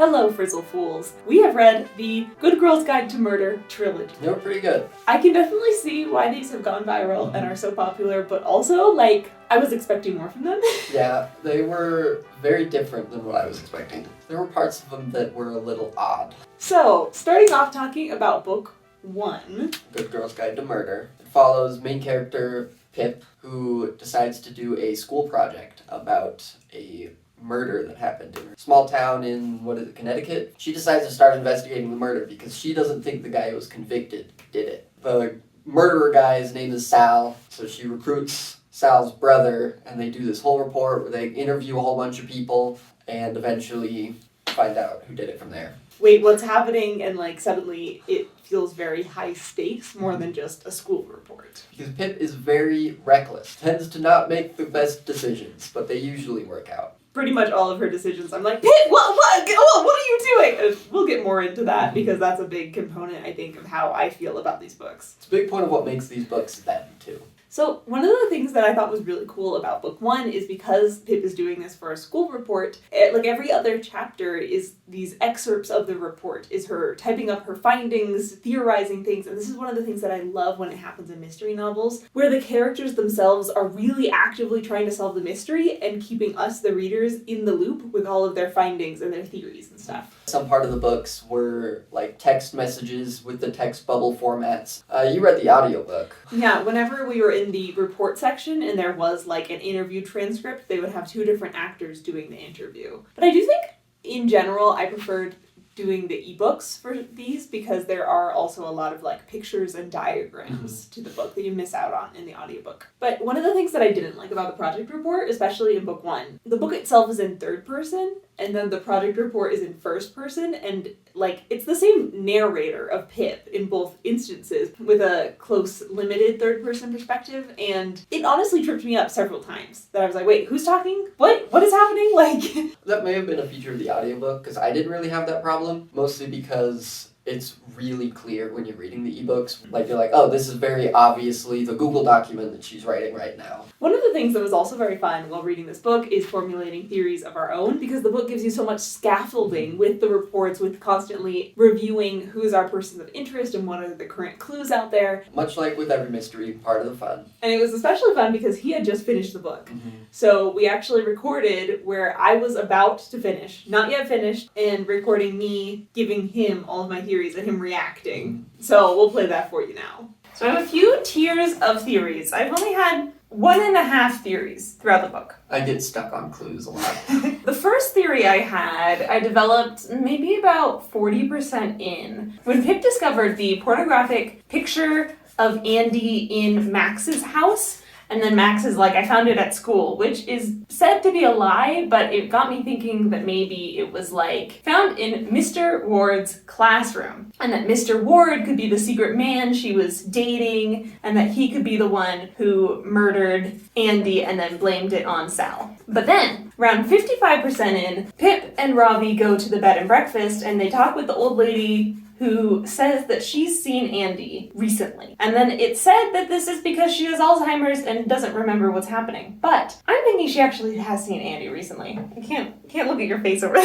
Hello, Frizzle Fools. We have read the Good Girl's Guide to Murder trilogy. They were pretty good. I can definitely see why these have gone viral and are so popular, but also, like, I was expecting more from them. Yeah, they were very different than what I was expecting. There were parts of them that were a little odd. So, starting off talking about book 1. Good Girl's Guide to Murder. It follows main character Pip, who decides to do a school project about a murder that happened in her small town in, Connecticut? She decides to start investigating the murder because she doesn't think the guy who was convicted did it. The murderer guy's name is Sal, so she recruits Sal's brother, and they do this whole report where they interview a whole bunch of people and eventually find out who did it from there. Wait, what's happening? And like suddenly it feels very high stakes, more than just a school report. Because Pip is very reckless, tends to not make the best decisions, but they usually work out. Pretty much all of her decisions, I'm like, Pip, what are you doing? And we'll get more into that because that's a big component, I think, of how I feel about these books. It's a big point of what makes these books them, too. So one of the things that I thought was really cool about book 1 is because Pip is doing this for a school report, like every other chapter is these excerpts of the report, is her typing up her findings, theorizing things, and this is one of the things that I love when it happens in mystery novels, where the characters themselves are really actively trying to solve the mystery and keeping us, the readers, in the loop with all of their findings and their theories and stuff. Some part of the books were like text messages with the text bubble formats. You read the audiobook. Yeah, whenever we were in the report section and there was like an interview transcript, they would have 2 different actors doing the interview. But I do think, in general, I preferred doing the ebooks for these because there are also a lot of like pictures and diagrams to the book that you miss out on in the audiobook. But one of the things that I didn't like about the project report, especially in book 1, the book itself is in 3rd person and then the project report is in 1st person, and like it's the same narrator of Pip in both instances with a close limited 3rd person perspective, and it honestly tripped me up several times that I was like, wait, who's talking? What is happening? Like that may have been a feature of the audiobook because I didn't really have that problem, mostly because it's really clear when you're reading the ebooks. Like, you're like, oh, this is very obviously the Google document that she's writing right now. One of the things that was also very fun while reading this book is formulating theories of our own, because the book gives you so much scaffolding with the reports, with constantly reviewing who's our persons of interest and what are the current clues out there. Much like with every mystery, part of the fun. And it was especially fun because he had just finished the book. So we actually recorded where I was about to finish, not yet finished, and recording me giving him all of my theories and him reacting. So we'll play that for you now. So I have a few tiers of theories. I've only had 1.5 theories throughout the book. I get stuck on clues a lot. The first theory I had, I developed maybe about 40% in. When Pip discovered the pornographic picture of Andy in Max's house, and then Max is like, I found it at school, which is said to be a lie, but it got me thinking that maybe it was like found in Mr. Ward's classroom, and that Mr. Ward could be the secret man she was dating, and that he could be the one who murdered Andy and then blamed it on Sal. But then, around 55% in, Pip and Ravi go to the bed and breakfast, and they talk with the old lady who says that she's seen Andy recently. And then it's said that this is because she has Alzheimer's and doesn't remember what's happening. But I'm thinking she actually has seen Andy recently. I can't look at your face over there.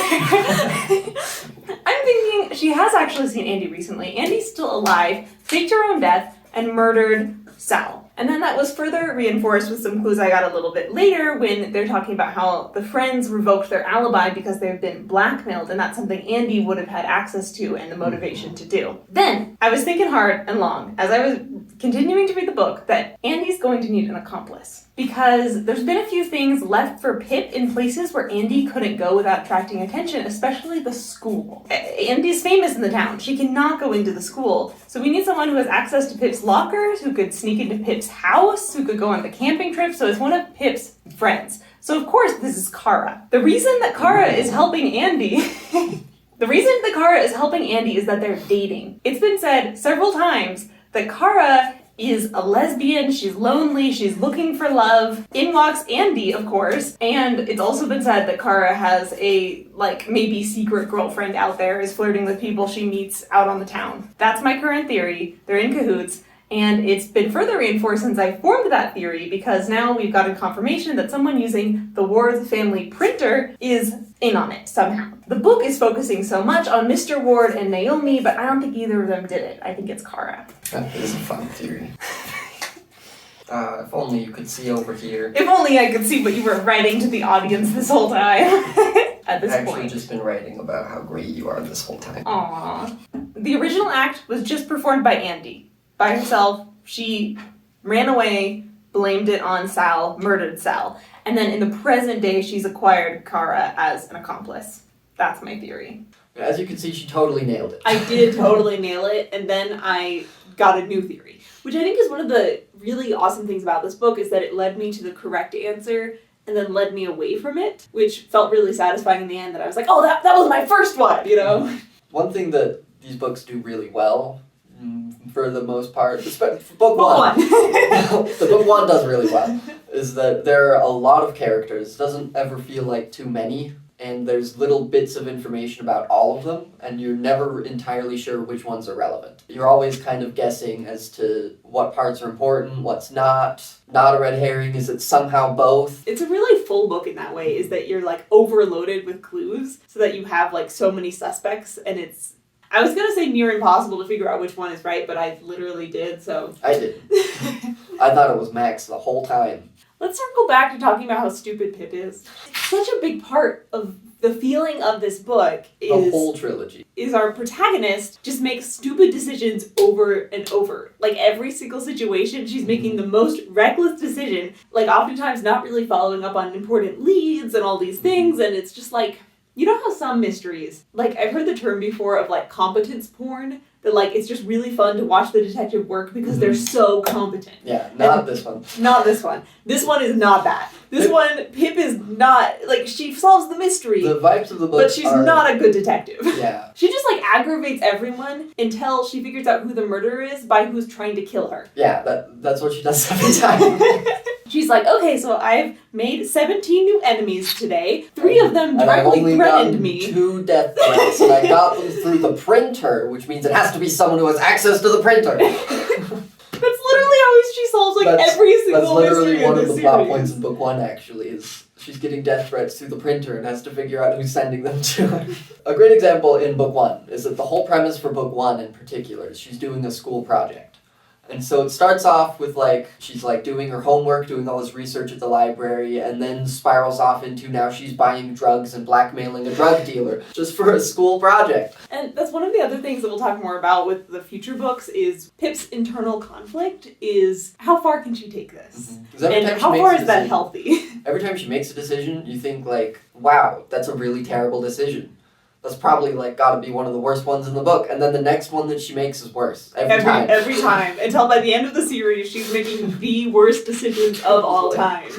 I'm thinking she has actually seen Andy recently. Andy's still alive, faked her own death, and murdered Sal. And then that was further reinforced with some clues I got a little bit later when they're talking about how the friends revoked their alibi because they've been blackmailed, and that's something Andy would have had access to and the motivation to do. Then, I was thinking hard and long as I was continuing to read the book that Andy's going to need an accomplice. Because there's been a few things left for Pip in places where Andy couldn't go without attracting attention, especially the school. Andy's famous in the town. She cannot go into the school. So we need someone who has access to Pip's lockers, who could sneak into Pip's house, who could go on the camping trip. So it's one of Pip's friends. So of course this is Kara. The reason that Kara is helping Andy is that they're dating. It's been said several times that Kara is a lesbian, she's lonely, she's looking for love. In walks Andy, of course, and it's also been said that Kara has a, like, maybe secret girlfriend out there, is flirting with people she meets out on the town. That's my current theory. They're in cahoots, And it's been further reinforced since I formed that theory because now we've got a confirmation that someone using the Ward family printer is in on it somehow. The book is focusing so much on Mr. Ward and Naomi, but I don't think either of them did it. I think it's Kara. That is a fun theory. If only you could see over here. If only I could see what you were writing to the audience this whole time. At this I've point. actually just been writing about how great you are this whole time. Aww. The original act was just performed by Andy. By herself, she ran away, blamed it on Sal, murdered Sal. And then in the present day, she's acquired Kara as an accomplice. That's my theory. As you can see, she totally nailed it. I did totally nail it, and then I got a new theory, which I think is one of the really awesome things about this book is that it led me to the correct answer and then led me away from it, which felt really satisfying in the end that I was like, oh, that was my first one, you know? One thing that these books do really well, for the most part, book one. The book one does really well, is that there are a lot of characters. It doesn't ever feel like too many. And there's little bits of information about all of them, and you're never entirely sure which ones are relevant. You're always kind of guessing as to what parts are important, what's not. Not a red herring, is it somehow both? It's a really full book in that way, is that you're like overloaded with clues, so that you have like so many suspects, and it's, I was gonna say near impossible to figure out which one is right, but I literally did, so. I didn't. I thought it was Max the whole time. Let's circle back to talking about how stupid Pip is. Such a big part of the feeling of this book The is whole trilogy. is our protagonist just makes stupid decisions over and over. Like every single situation, she's making the most reckless decision, like oftentimes not really following up on important leads and all these things, and it's just like, you know how some mysteries, like I've heard the term before of like competence porn, that like it's just really fun to watch the detective work because they're so competent. Yeah, not this one. Not this one. This one is not that. This one, Pip is not, like, she solves the mystery. The vibes of the book but she's not a good detective. Yeah. She just, like, aggravates everyone until she figures out who the murderer is by who's trying to kill her. Yeah, that's what she does every time. She's like, okay, so I've made 17 new enemies today. 3 of them directly threatened me. 2 death threats, and I got them through the printer, which means it has to be someone who has access to the printer. That's literally how she solves, like, every single mystery in That's literally one of the plot points series. in book 1, actually, is she's getting death threats through the printer and has to figure out who's sending them to her. A great example in book 1 is that the whole premise for book 1 in particular is she's doing a school project. And so it starts off with, like, she's, like, doing her homework, doing all this research at the library, and then spirals off into now she's buying drugs and blackmailing a drug dealer just for a school project. And that's one of the other things that we'll talk more about with the future books is Pip's internal conflict is how far can she take this? And how far is that healthy? Every time she makes a decision, you think, like, wow, that's a really terrible decision. That's probably, like, gotta be one of the worst ones in the book. And then the next one that she makes is worse. Every time. Every time. Until by the end of the series, she's making the worst decisions of all time.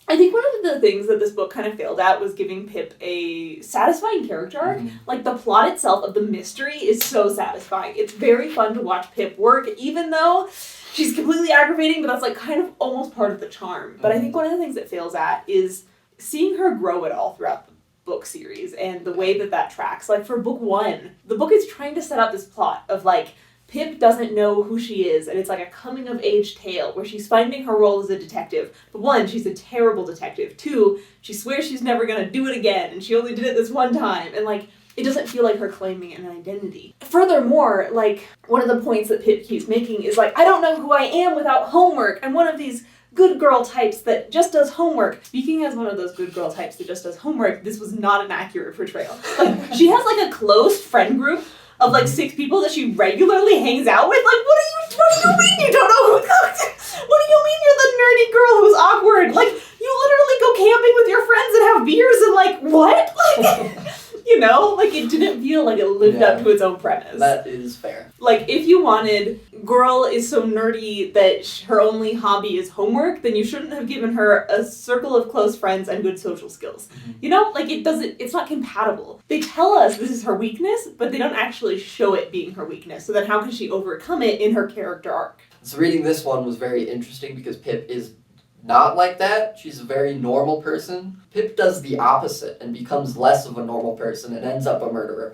I think one of the things that this book kind of failed at was giving Pip a satisfying character arc. Like, the plot itself of the mystery is so satisfying. It's very fun to watch Pip work, even though she's completely aggravating, but that's, like, kind of almost part of the charm. But I think one of the things it fails at is seeing her grow it all throughout the book series and the way that tracks. Like, for book 1, the book is trying to set up this plot of, like, Pip doesn't know who she is, and it's like a coming-of-age tale where she's finding her role as a detective. But 1, she's a terrible detective. 2, she swears she's never gonna do it again, and she only did it this one time. And, like, it doesn't feel like her claiming an identity. Furthermore, like, one of the points that Pip keeps making is, like, I don't know who I am without homework. I'm one of these good girl types that just does homework. Speaking as one of those good girl types that just does homework, this was not an accurate portrayal. Like, she has, like, a close friend group of, like, 6 people that she regularly hangs out with. Like, what do you mean you don't know who cooked? What do you mean you're the nerdy girl who's awkward? Like, you literally go camping with your friends and have beers and, like, what? Like, you know? Like, it didn't feel like it lived up to its own premise. That is fair. Like, if you wanted, girl is so nerdy that her only hobby is homework, then you shouldn't have given her a circle of close friends and good social skills. You know? Like, it's not compatible. They tell us this is her weakness, but they don't actually show it being her weakness. So then how can she overcome it in her character arc? So reading this one was very interesting because Pip is not like that. She's a very normal person. Pip does the opposite and becomes less of a normal person and ends up a murderer.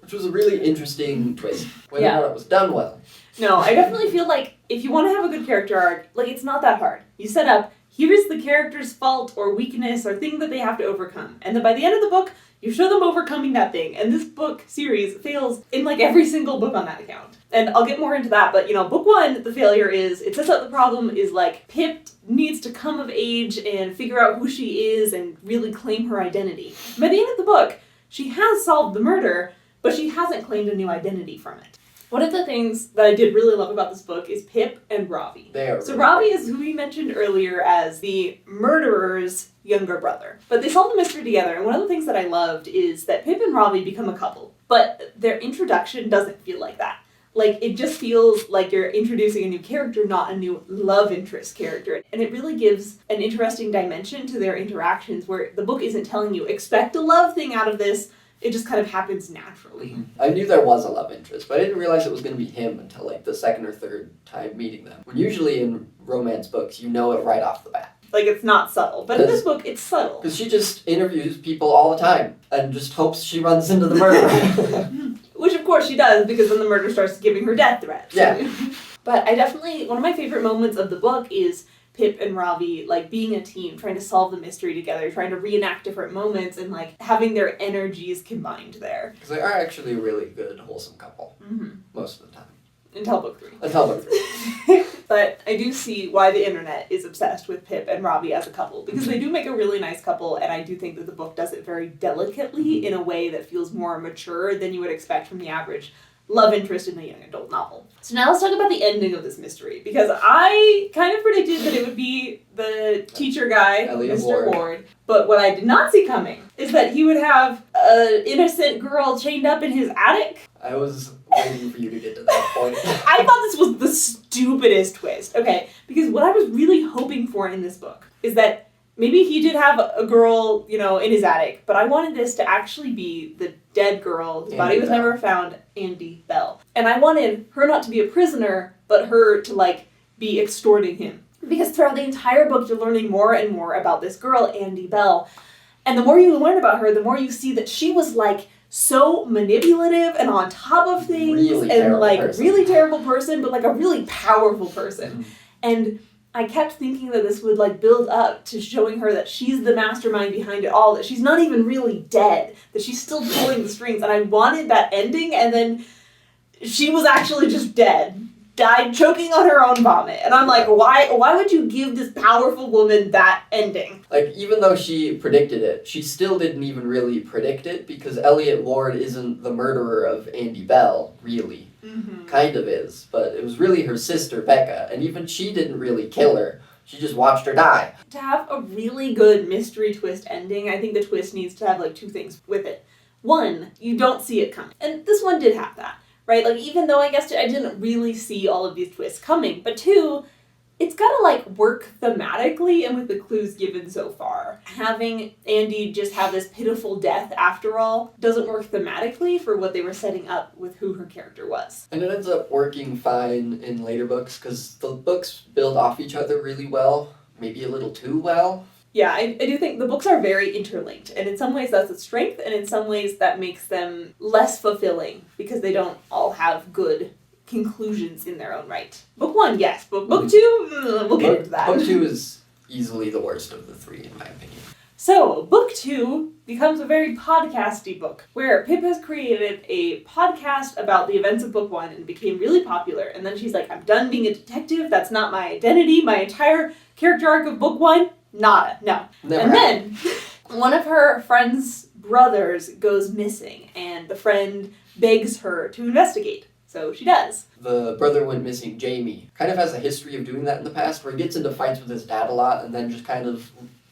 Which was a really interesting twist. Whether or not it was done well. No, I definitely feel like if you want to have a good character arc, like, it's not that hard. You set up, here's the character's fault or weakness or thing that they have to overcome. And then by the end of the book, you show them overcoming that thing. And this book series fails in like every single book on that account. And I'll get more into that, but book 1, the failure is, it sets up the problem is like Pip needs to come of age and figure out who she is and really claim her identity. And by the end of the book, she has solved the murder, but she hasn't claimed a new identity from it. One of the things that I did really love about this book is Pip and Ravi. So Ravi is who we mentioned earlier as the murderer's younger brother. But they solve the mystery together, and one of the things that I loved is that Pip and Ravi become a couple. But their introduction doesn't feel like that. Like, it just feels like you're introducing a new character, not a new love interest character. And it really gives an interesting dimension to their interactions where the book isn't telling you, expect a love thing out of this. It just kind of happens naturally. Mm-hmm. I knew there was a love interest, but I didn't realize it was going to be him until like the second or third time meeting them. When usually in romance books, you know it right off the bat. Like, it's not subtle. But in this book, it's subtle. Because she just interviews people all the time and just hopes she runs into the murderer. Which, of course, she does, because then the murderer starts giving her death threats. Yeah. But I definitely, one of my favorite moments of the book is Pip and Ravi, like, being a team, trying to solve the mystery together, trying to reenact different moments, and, like, having their energies combined there. Because they are actually a really good, wholesome couple. Mm-hmm. Most of the time. Until book 3. Until book 3. But I do see why the internet is obsessed with Pip and Ravi as a couple, because they do make a really nice couple, and I do think that the book does it very delicately in a way that feels more mature than you would expect from the average love interest in a young adult novel. So now let's talk about the ending of this mystery, because I kind of predicted that it would be the teacher guy, Elliot Mr. Ward, but what I did not see coming is that he would have an innocent girl chained up in his attic. I was waiting for you to get to that point. I thought this was the stupidest twist, okay? Because what I was really hoping for in this book is that maybe he did have a girl, in his attic, but I wanted this to actually be the dead girl whose body was never found, Andy Bell. And I wanted her not to be a prisoner, but her to, like, be extorting him. Because throughout the entire book, you're learning more and more about this girl, Andy Bell. And the more you learn about her, the more you see that she was, like, so manipulative and on top of things, really terrible person, but, like, a really powerful person. Mm-hmm. And I kept thinking that this would, like, build up to showing her that she's the mastermind behind it all, that she's not even really dead, that she's still pulling the strings, and I wanted that ending, and then she was actually just dead. Died choking on her own vomit. And I'm like, why would you give this powerful woman that ending? Like, even though she predicted it, she still didn't even really predict it, because Elliot Ward isn't the murderer of Andy Bell, really. Mm-hmm. Kind of is, but it was really her sister, Becca, and even she didn't really kill her. She just watched her die. To have a really good mystery twist ending, I think the twist needs to have, like, 2 things with it. 1, you don't see it coming. And this one did have that. Right, like, even though I guess I didn't really see all of these twists coming. But 2, it's gotta, like, work thematically and with the clues given so far. Having Andy just have this pitiful death after all doesn't work thematically for what they were setting up with who her character was. And it ends up working fine in later books, because the books build off each other really well. Maybe a little too well. Yeah, I do think the books are very interlinked, and in some ways that's a strength, and in some ways that makes them less fulfilling, because they don't all have good conclusions in their own right. Book 1, yes, but book 2, we'll get into that. Book 2 is easily the worst of the 3, in my opinion. So, book 2 becomes a very podcasty book, where Pip has created a podcast about the events of book 1 and became really popular, and then she's like, I'm done being a detective, that's not my identity, my entire character arc of book 1, nada, no. Never then, one of her friend's brothers goes missing, and the friend begs her to investigate. So she does. The brother went missing, Jamie, kind of has a history of doing that in the past, where he gets into fights with his dad a lot, and then just kind of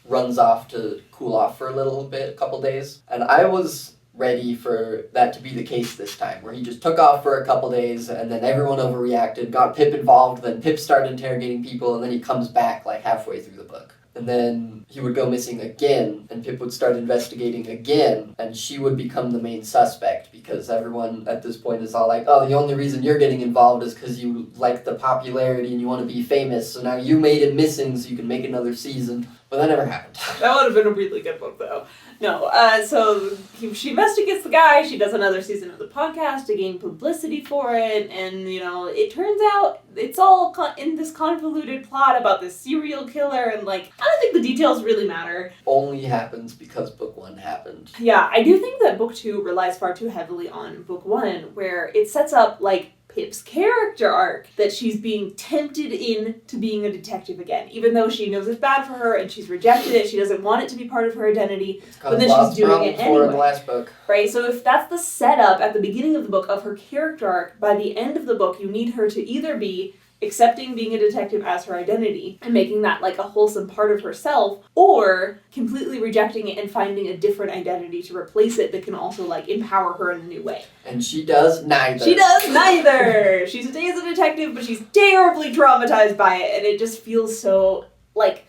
runs off to cool off for a couple days. And I was ready for that to be the case this time, where he just took off for a couple days, and then everyone overreacted, got Pip involved, then Pip started interrogating people, and then he comes back, like, halfway through the book. And then he would go missing again, and Pip would start investigating again, and she would become the main suspect, because everyone at this point is all like, oh, the only reason you're getting involved is because you like the popularity and you want to be famous, so now you made him missing so you can make another season. But that never happened. That would have been a really good book, though. No, so she investigates the guy, she does another season of the podcast to gain publicity for it, and, you know, it turns out it's all in this convoluted plot about this serial killer, and, like, I don't think the details really matter. Only happens because book 1 happened. Yeah, I do think that book 2 relies far too heavily on book 1, where it sets up, like, Pip's character arc, that she's being tempted into being a detective again, even though she knows it's bad for her and she's rejected it, she doesn't want it to be part of her identity, but then she's doing it anyway. In the last book. Right, so if that's the setup at the beginning of the book of her character arc, by the end of the book you need her to either be accepting being a detective as her identity and making that like a wholesome part of herself, or completely rejecting it and finding a different identity to replace it that can also like empower her in a new way. And she does neither. She does neither! She stays a detective, but she's terribly traumatized by it, and it just feels so, like,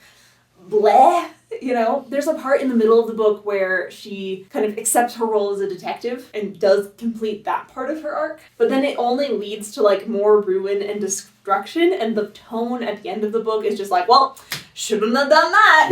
bleh. You know, there's a part in the middle of the book where she kind of accepts her role as a detective and does complete that part of her arc, but then it only leads to like more ruin and destruction, and the tone at the end of the book is just like, well, shouldn't have done that.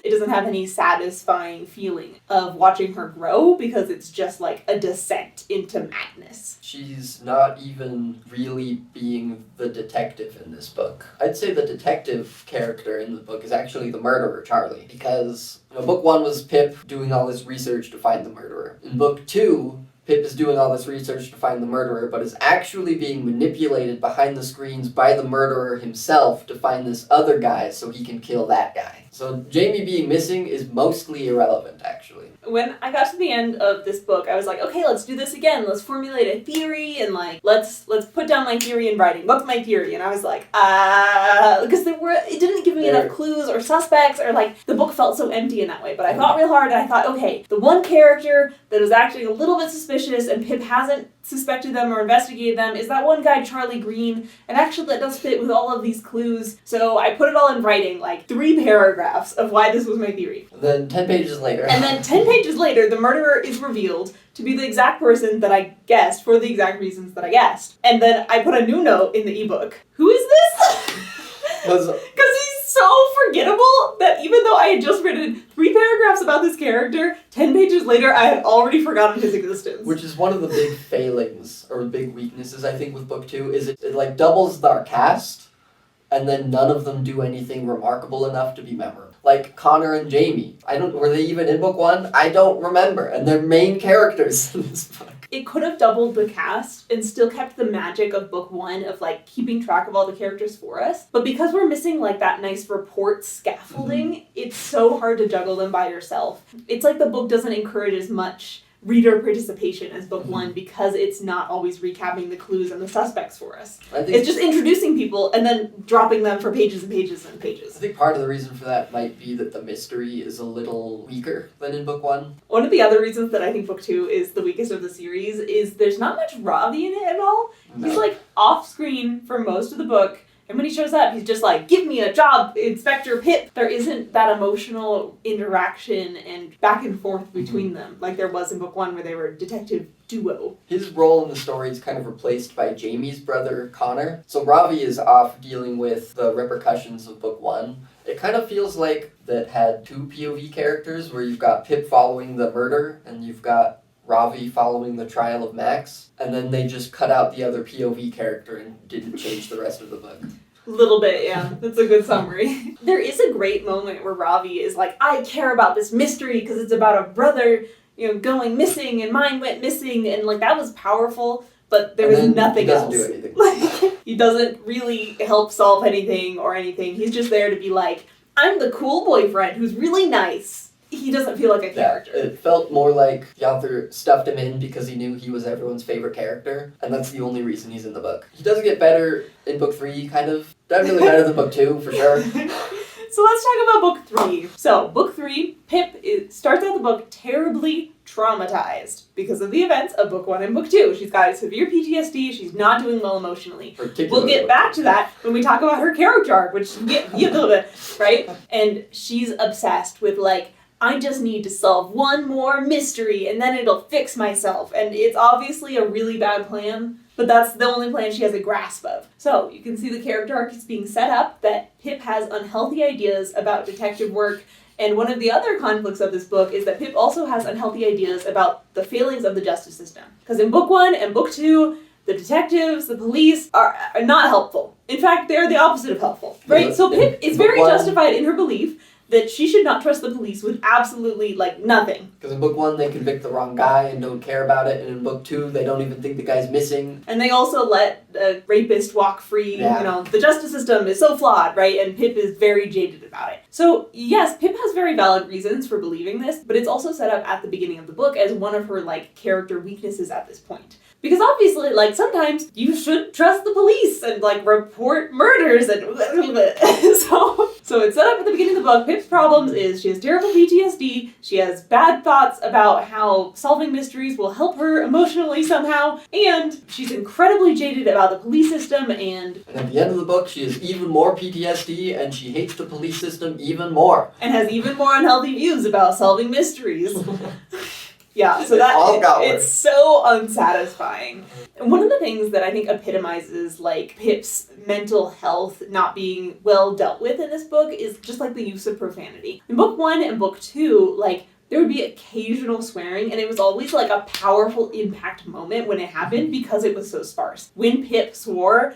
It doesn't have any satisfying feeling of watching her grow, because it's just like a descent into madness. She's not even really being the detective in this book. I'd say the detective character in the book is actually the murderer, Charlie, because book 1 was Pip doing all this research to find the murderer. In book 2, Pip is doing all this research to find the murderer, but is actually being manipulated behind the screens by the murderer himself to find this other guy so he can kill that guy. So Jamie being missing is mostly irrelevant, actually. When I got to the end of this book, I was like, okay, let's do this again. Let's formulate a theory, and like, let's put down my theory in writing. What's my theory? And I was like, because it didn't give me enough clues or suspects, or like, the book felt so empty in that way. But I thought real hard, and I thought, okay, the one character that was actually a little bit suspicious, and Pip hasn't suspected them or investigated them, is that one guy, Charlie Green, and actually that does fit with all of these clues. So I put it all in writing, like 3 paragraphs of why this was my theory. And then 10 pages later. And then 10 pages later, the murderer is revealed to be the exact person that I guessed for the exact reasons that I guessed. And then I put a new note in the ebook. Who is this? Because he's so forgettable that even though I had just written 3 paragraphs about this character, 10 pages later I had already forgotten his existence. Which is one of the big failings, or big weaknesses, I think, with book 2, is it like doubles our cast, and then none of them do anything remarkable enough to be memorable. Like Connor and Jamie. Were they even in book 1? I don't remember, and they're main characters in this book. It could have doubled the cast and still kept the magic of book 1 of like keeping track of all the characters for us. But because we're missing like that nice report scaffolding, it's so hard to juggle them by yourself. It's like the book doesn't encourage as much reader participation as book 1, because it's not always recapping the clues and the suspects for us. It's just introducing people and then dropping them for pages and pages and pages. I think part of the reason for that might be that the mystery is a little weaker than in book 1. One of the other reasons that I think book 2 is the weakest of the series is there's not much Ravi in it at all. No. He's like off screen for most of the book. And when he shows up, he's just like, give me a job, Inspector Pip. There isn't that emotional interaction and back and forth between them, like there was in book 1 where they were a detective duo. His role in the story is kind of replaced by Jamie's brother, Connor. So Ravi is off dealing with the repercussions of book 1. It kind of feels like that had 2 POV characters, where you've got Pip following the murder, and you've got Ravi following the trial of Max, and then they just cut out the other POV character and didn't change the rest of the book. Little bit, yeah. That's a good summary. There is a great moment where Ravi is like, I care about this mystery because it's about a brother, going missing, and mine went missing, and like that was powerful, but there was nothing else. He doesn't do anything. Like, he doesn't really help solve anything or anything. He's just there to be like, I'm the cool boyfriend who's really nice. He doesn't feel like a character. Yeah, it felt more like the author stuffed him in because he knew he was everyone's favorite character, and that's the only reason he's in the book. He does get better in book 3, kind of. Definitely better than book 2, for sure. So let's talk about book 3. So, book 3, Pip starts out the book terribly traumatized because of the events of book 1 and book 2. She's got severe PTSD, she's not doing well emotionally. We'll get back to that when we talk about her character arc, which get a little bit, right? And she's obsessed with like, I just need to solve one more mystery and then it'll fix myself. And it's obviously a really bad plan, but that's the only plan she has a grasp of. So you can see the character arc is being set up that Pip has unhealthy ideas about detective work. And one of the other conflicts of this book is that Pip also has unhealthy ideas about the failings of the justice system. Because in book 1 and book 2, the detectives, the police are not helpful. In fact, they're the opposite of helpful, right? So Pip is very justified in her belief that she should not trust the police with absolutely, nothing. Because in book 1, they convict the wrong guy and don't care about it, and in book 2, they don't even think the guy's missing. And they also let a rapist walk free. Yeah. The justice system is so flawed, right? And Pip is very jaded about it. So, yes, Pip has very valid reasons for believing this, but it's also set up at the beginning of the book as one of her, character weaknesses at this point. Because obviously, sometimes you should trust the police and, report murders and so it's set up at the beginning of the book. Pip's problems is she has terrible PTSD, she has bad thoughts about how solving mysteries will help her emotionally somehow, and she's incredibly jaded about the police system and at the end of the book, she has even more PTSD and she hates the police system even more. And has even more unhealthy views about solving mysteries. Yeah, so it's so unsatisfying. And one of the things that I think epitomizes, Pip's mental health not being well dealt with in this book is just, the use of profanity. In book 1 and book 2, there would be occasional swearing, and it was always, a powerful impact moment when it happened because it was so sparse. When Pip swore,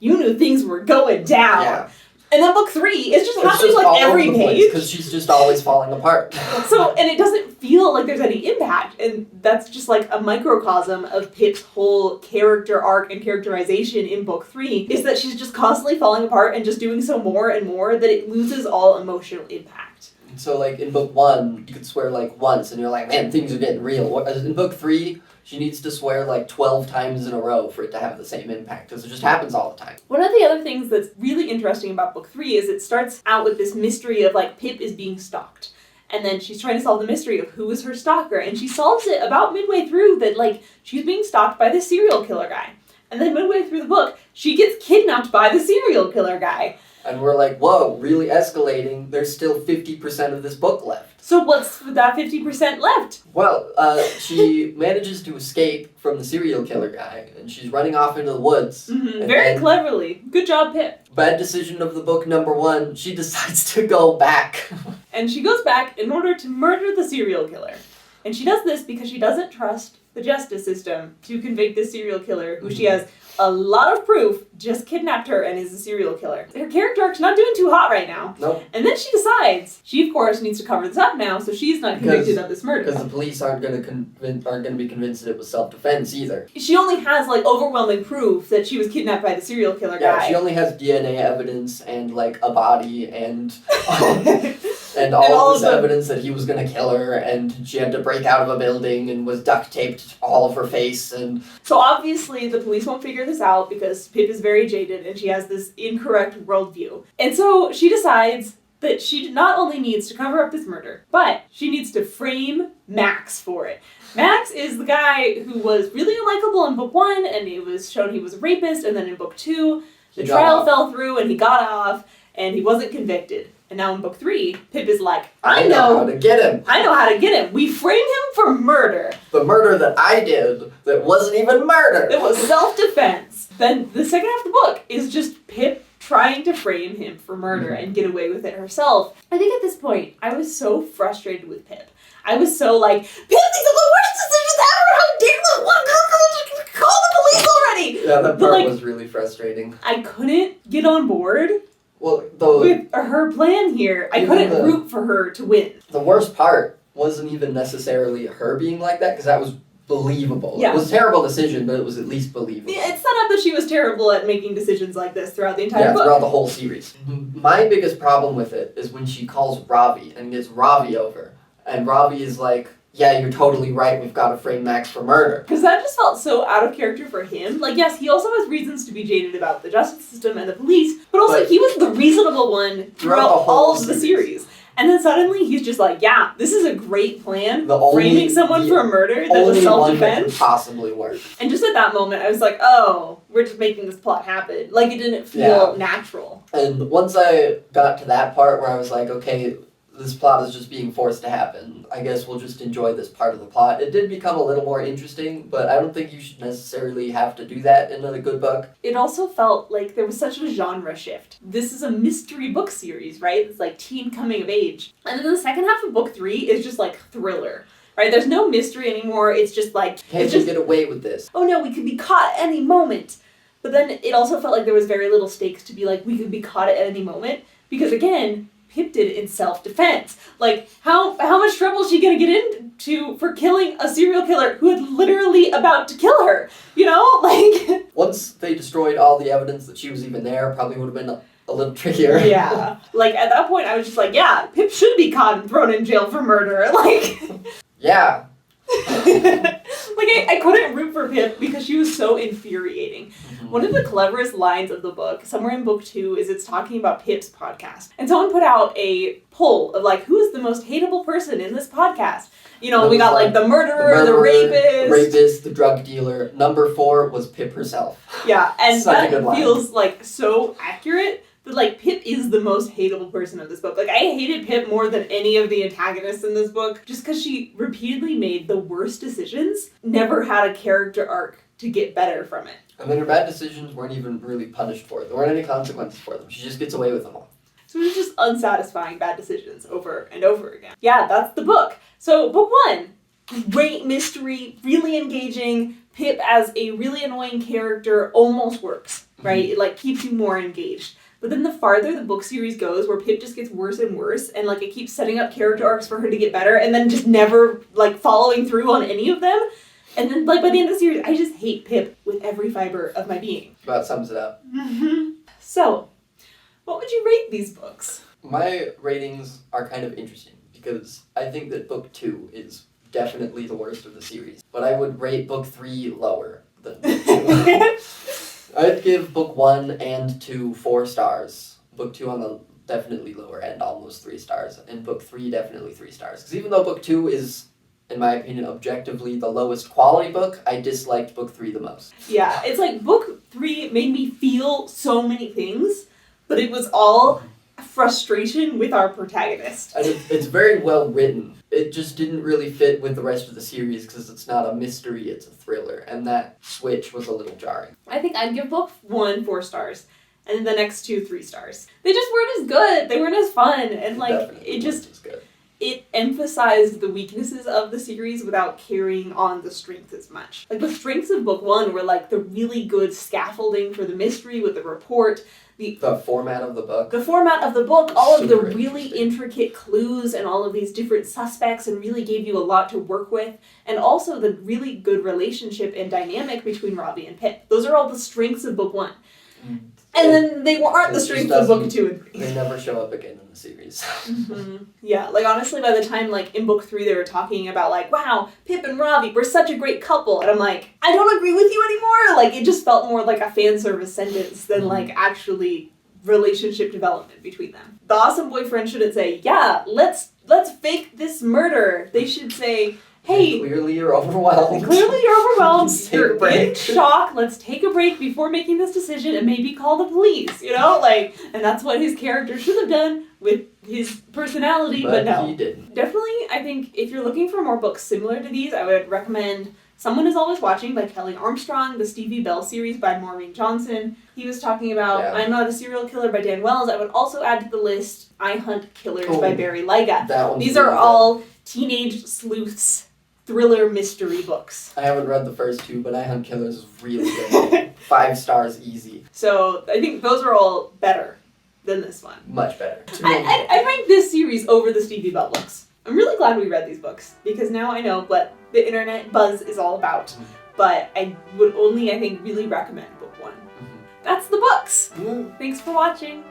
you knew things were going down. Yeah. And then book 3 is just happening every page. Because she's just always falling apart. And it doesn't feel like there's any impact. And that's just a microcosm of Pip's whole character arc and characterization in book 3 is that she's just constantly falling apart and just doing so more and more that it loses all emotional impact. So in book 1, you could swear once and you're like, man, things are getting real. In book 3, she needs to swear 12 times in a row for it to have the same impact, because it just happens all the time. One of the other things that's really interesting about book 3 is it starts out with this mystery of Pip is being stalked. And then she's trying to solve the mystery of who is her stalker, and she solves it about midway through that she's being stalked by this serial killer guy. And then midway through the book, she gets kidnapped by the serial killer guy. And we're like, whoa, really escalating. There's still 50% of this book left. So what's that 50% left? Well, she manages to escape from the serial killer guy, and she's running off into the woods. Mm-hmm. Very cleverly. Good job, Pip. Bad decision of the book number 1, she decides to go back. And she goes back in order to murder the serial killer. And she does this because she doesn't trust the justice system to convict the serial killer, who she has a lot of proof just kidnapped her and is a serial killer. Her character arc's not doing too hot right now. Nope. And then she decides she, of course, needs to cover this up now, so she's not convicted of this murder. Because the police aren't going to be convinced that it was self-defense either. She only has overwhelming proof that she was kidnapped by the serial killer guy. Yeah, she only has DNA evidence and a body and and all this evidence that he was going to kill her, and she had to break out of a building and was duct taped all of her face. And so obviously the police won't figure this out because Pip is very jaded and she has this incorrect worldview. And so she decides that she not only needs to cover up this murder, but she needs to frame Max for it. Max is the guy who was really unlikable in book 1, and it was shown he was a rapist, and then in book 2, the trial fell through and he got off, and he wasn't convicted. And now in book 3, Pip is like, I know how to get him. I know how to get him. We frame him for murder. The murder that I did that wasn't even murder. It was self-defense. Then the second half of the book is just Pip trying to frame him for murder and get away with it herself. I think at this point, I was so frustrated with Pip. I was so Pip, these are the worst decisions ever! How dare this one girl call the police already! Yeah, that part was really frustrating. I couldn't get on board with her plan here. I couldn't root for her to win. The worst part wasn't even necessarily her being like that, because that was believable. Yeah. It was a terrible decision, but it was at least believable. Yeah, it's set up that she was terrible at making decisions like this throughout the entire book. Yeah, throughout the whole series. My biggest problem with it is when she calls Ravi and gets Ravi over. And Ravi is like, yeah, you're totally right, we've got to frame Max for murder. Because that just felt so out of character for him. Yes, he also has reasons to be jaded about the justice system and the police, but also he was the reasonable one throughout all of the series. And then suddenly he's just like, yeah, this is a great plan. Framing someone for a murder that was self-defense. That could possibly work. And just at that moment, I was like, oh, we're just making this plot happen. It didn't feel natural. And once I got to that part where I was like, okay, this plot is just being forced to happen. I guess we'll just enjoy this part of the plot. It did become a little more interesting, but I don't think you should necessarily have to do that in a good book. It also felt like there was such a genre shift. This is a mystery book series, right? It's like teen coming of age. And then the second half of book 3 is just like thriller. Right? There's no mystery anymore. It's just like... Can't you get away with this? Oh no, we could be caught at any moment. But then it also felt like there was very little stakes to be like, we could be caught at any moment. Because again, Pip did it in self-defense. Like, how much trouble is she gonna get into for killing a serial killer who had literally about to kill her? You know? Like... Once they destroyed all the evidence that she was even there, probably would have been a little trickier. Yeah. Like, at that point, I was just like, yeah, Pip should be caught and thrown in jail for murder. Like... Yeah. Like, I couldn't root for Pip because she was so infuriating. Mm-hmm. One of the cleverest lines of the book, somewhere in book 2, is it's talking about Pip's podcast. And someone put out a poll of, like, who's the most hateable person in this podcast? You know, we got, like, the murderer, the rapist. The drug dealer. Number 4 was Pip herself. Yeah, and Such that feels, like, so accurate. But, like, Pip is the most hateable person of this book. Like, I hated Pip more than any of the antagonists in this book, just because she repeatedly made the worst decisions, never had a character arc to get better from it. I mean, her bad decisions weren't even really punished for. There weren't any consequences for them. She just gets away with them all. So it was just unsatisfying bad decisions over and over again. Yeah, that's the book. So, book 1, great mystery, really engaging. Pip as a really annoying character almost works, right? It, like, keeps you more engaged. But then the farther the book series goes, where Pip just gets worse and worse, and, like, it keeps setting up character arcs for her to get better, and then just never, like, following through on any of them. And then, like, by the end of the series, I just hate Pip with every fiber of my being. About sums it up. So, what would you rate these books? My ratings are kind of interesting, because I think that book 2 is definitely the worst of the series. But I would rate book 3 lower than book 2. I'd give book 1 and 2 4 stars. Book 2 on the definitely lower end, almost 3 stars. And book 3 definitely 3 stars. Because even though book 2 is, in my opinion, objectively the lowest quality book, I disliked book 3 the most. Yeah, it's like book 3 made me feel so many things, but it was all frustration with our protagonist. And it's very well written. It just didn't really fit with the rest of the series because it's not a mystery, it's a thriller. And that switch was a little jarring. I think I'd give book 1 4 stars, and then the next 2 3 stars. They just weren't as good. They weren't as fun, and like Definitely it just was good. it emphasized the weaknesses of the series without carrying on the strengths as much. Like the strengths of book 1 were like the really good scaffolding for the mystery with the report. The format of the book. The format of the book, all of the Super really interesting. intricate clues and all of these different suspects, and really gave you a lot to work with. And also the really good relationship and dynamic between Robbie and Pip. Those are all the strengths of book 1. And then they aren't the strengths of book 2 and 3. They never show up again in the series. Yeah, like honestly by the time like in book 3 they were talking about like, wow, Pip and Robbie, we're such a great couple. And I'm like, I don't agree with you anymore. Like it just felt more like a fan service sentence than like actually relationship development between them. The awesome boyfriend shouldn't say, yeah, let's fake this murder. They should say, hey, clearly you're overwhelmed. Clearly you're overwhelmed. Let's take a You're break. in shock. Let's take a break before making this decision and maybe call the police, you know? Like, and that's what his character should have done with his personality, but no. He didn't. Definitely, I think if you're looking for more books similar to these, I would recommend Someone Is Always Watching by Kelly Armstrong, the Stevie Bell series by Maureen Johnson. He was talking about I'm Not a Serial Killer by Dan Wells. I would also add to the list I Hunt Killers by Barry Lyga. These are all teenage sleuths thriller mystery books. I haven't read the first 2, but I Hunt Killers is really good. 5 stars easy. So I think those are all better than this one. Much better. I rank this series over the Stevie Bell books. I'm really glad we read these books because now I know what the internet buzz is all about. But I would only, I think, really recommend book 1. That's the books. Thanks for watching.